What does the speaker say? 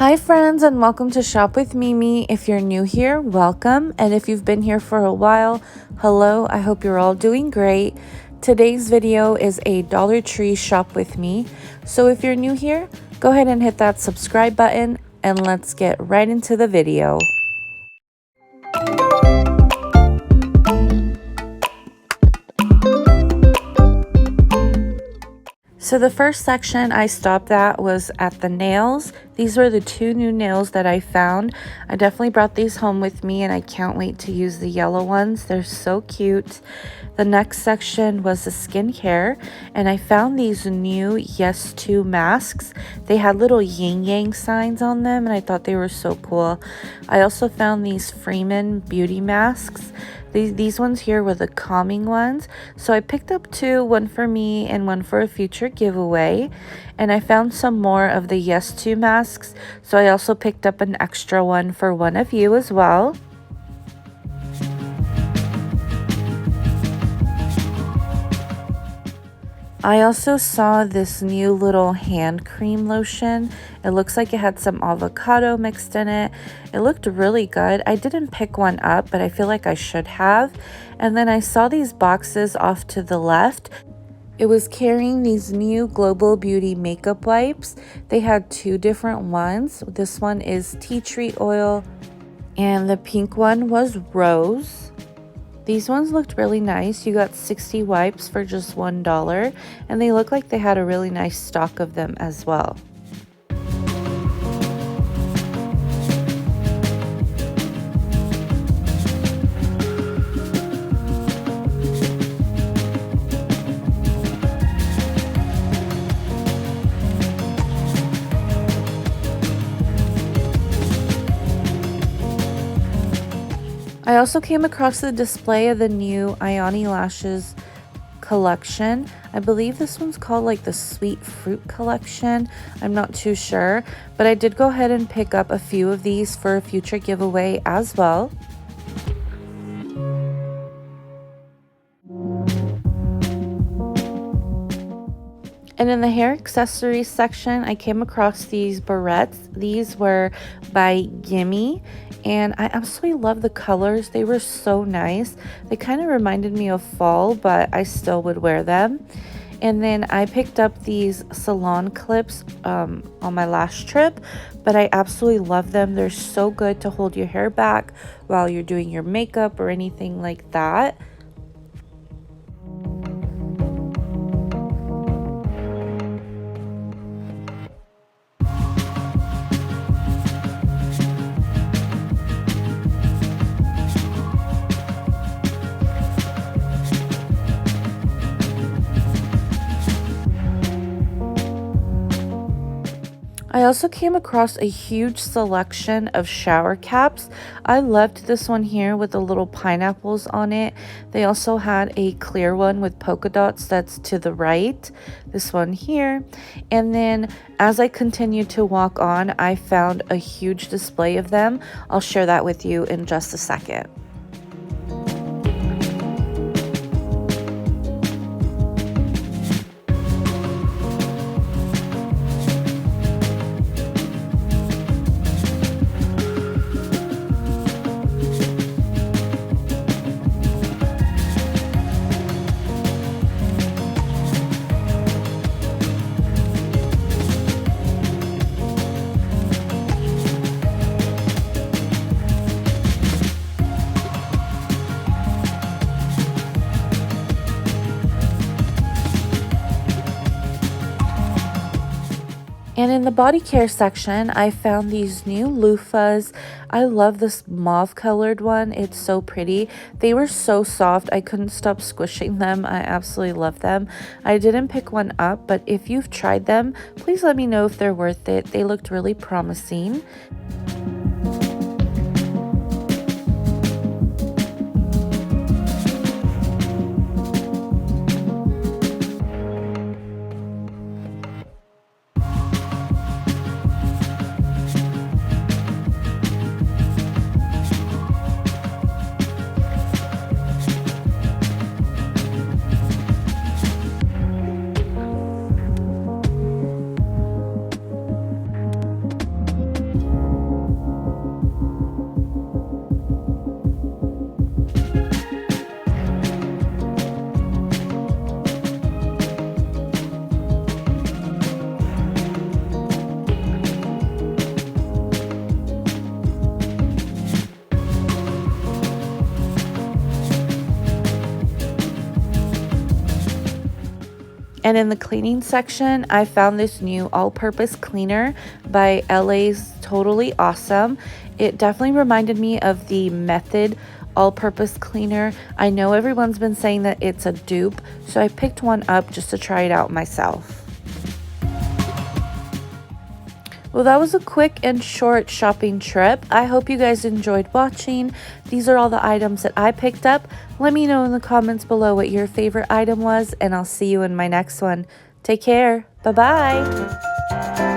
Hi friends, and welcome to Shop with Mimi. If you're new here, welcome, and if you've been here for a while, hello. I hope you're all doing great. Today's video is a Dollar Tree shop with me. So if you're new here, go ahead and hit that subscribe button and let's get right into the video. So the first section I stopped at was at the nails. These were the two new nails that I found. I definitely brought these home with me and I can't wait to use the yellow ones. They're so cute. The next section was the skincare, and I found these new Yes To masks. They had little yin yang signs on them and I thought they were so cool. I also found these Freeman beauty masks. These ones here were the calming ones. So I picked up two, one for me and one for a future giveaway. And I found some more of the Yes To masks. So I also picked up an extra one for one of you as well. I also saw this new little hand cream lotion. It looks like it had some avocado mixed in it. It looked really good. I didn't pick one up, but I feel like I should have. And then I saw these boxes off to the left. It was carrying these new Global Beauty makeup wipes. They had two different ones. This one is tea tree oil and the pink one was rose. These ones looked really nice. You got 60 wipes for just $1, and they look like they had a really nice stock of them as well. I also came across the display of the new Ioni lashes collection. I believe this one's called like the Sweet Fruit collection. I'm not too sure, but I did go ahead and pick up a few of these for a future giveaway as well. And in the hair accessories section, I came across these barrettes. These were by Gimme, and I absolutely love the colors. They were so nice. They kind of reminded me of fall, but I still would wear them. And then I picked up these salon clips on my last trip, but I absolutely love them. They're so good to hold your hair back while you're doing your makeup or anything like that. I also came across a huge selection of shower caps. I loved this one here with the little pineapples on it. They also had a clear one with polka dots that's to the right. This one here. And then as I continued to walk on, I found a huge display of them. I'll share that with you in just a second. And in the body care section, I found these new loofahs. I love this mauve colored one. It's so pretty. They were so soft. I couldn't stop squishing them. I absolutely love them. I didn't pick one up, but if you've tried them, please let me know if they're worth it. They looked really promising. And in the cleaning section, I found this new all-purpose cleaner by LA's Totally Awesome. It definitely reminded me of the Method all-purpose cleaner. I know everyone's been saying that it's a dupe, so I picked one up just to try it out myself. Well, that was a quick and short shopping trip. I hope you guys enjoyed watching. These are all the items that I picked up. Let me know in the comments below what your favorite item was, and I'll see you in my next one. Take care. Bye-bye.